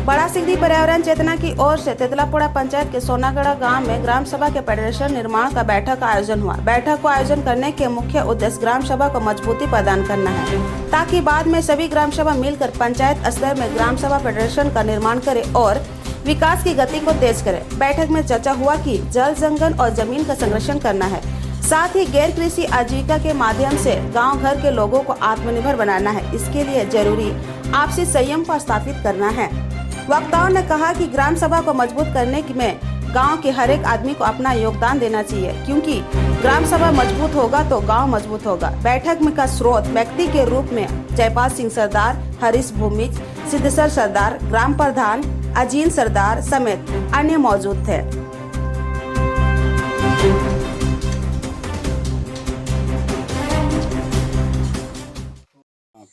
बड़ा सिगदी पर्यावरण चेतना की ओर से तितलापुड़ा पंचायत के सोनागढ़ा गांव में ग्राम सभा के फेडरेशन निर्माण का बैठक का आयोजन हुआ। बैठक को आयोजन करने के मुख्य उद्देश्य ग्राम सभा को मजबूती प्रदान करना है, ताकि बाद में सभी ग्राम सभा मिलकर पंचायत स्तर में ग्राम सभा फेडरेशन का निर्माण करे और विकास की गति को तेज करे। बैठक में चर्चा हुआ कि जल, जंगल और जमीन का संरक्षण करना है, साथ ही गैर कृषि आजीविका के माध्यम से गांव घर के लोगों को आत्मनिर्भर बनाना है। इसके लिए जरूरी आपसी संयम को स्थापित करना है। वक्ताओं ने कहा कि ग्राम सभा को मजबूत करने में गांव के हर एक आदमी को अपना योगदान देना चाहिए, क्योंकि ग्राम सभा मजबूत होगा तो गांव मजबूत होगा। बैठक में का स्रोत व्यक्ति के रूप में जयपाल सिंह सरदार, हरीश भूमिज, सिद्धेश्वर सरदार, ग्राम प्रधान अजीन सरदार समेत अन्य मौजूद थे।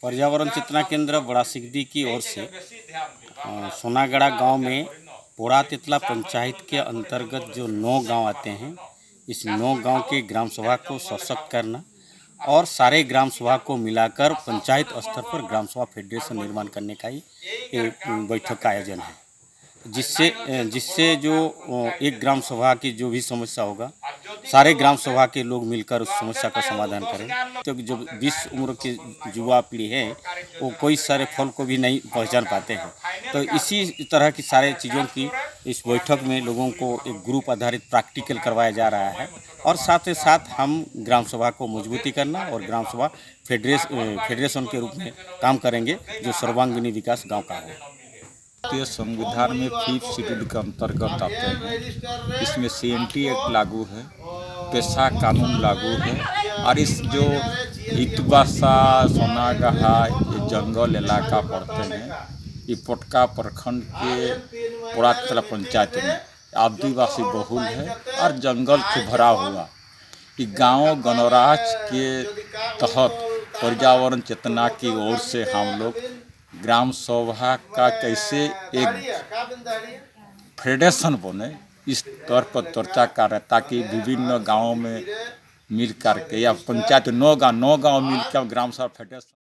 पर्यावरण चेतना केंद्र बड़ा सिगदी की ओर से सोनागढ़ा गांव में पोड़ा तितला पंचायत के अंतर्गत जो 9 गांव आते हैं, इस 9 गांव के ग्राम सभा को सशक्त करना और सारे ग्राम सभा को मिलाकर पंचायत स्तर पर ग्राम सभा फेडरेशन निर्माण करने का ही एक बैठक का आयोजन है, जिससे जो एक ग्राम सभा की जो भी समस्या होगा, सारे ग्राम सभा के लोग मिलकर उस समस्या का समाधान करें। तो जो 20 उम्र की युवा पीढ़ी है वो कोई सारे फल को भी नहीं पहचान पाते हैं, तो इसी तरह की सारे चीज़ों की इस बैठक में लोगों को एक ग्रुप आधारित प्रैक्टिकल करवाया जा रहा है और साथ ही साथ हम ग्राम सभा को मजबूती करना और ग्राम सभा फेडरेशन के रूप में काम करेंगे जो सर्वांगीण विकास गाँव का हो। भारतीय संविधान में 5th शेड्यूल के अंतर्गत आते हैं। इसमें CMT एक्ट लागू है, पेशा कानून लागू है और इस जो हितबासा सोनागढ़ा ये जंगल इलाका पड़ते हैं, ये पटका प्रखंड के पोड़ा तितला पंचायत में आदिवासी बहुल है और जंगल से भरा हुआ। ये गांव गणराज्य के तहत पर्यावरण चेतना की ओर से हम लोग ग्राम सभा का कैसे एक फेडरेशन बने इस तौर पर चर्चा कर रहे, ताकि विभिन्न गांवों में मिल करके या पंचायत 9 गांव मिलकर ग्राम सभा फेडरेशन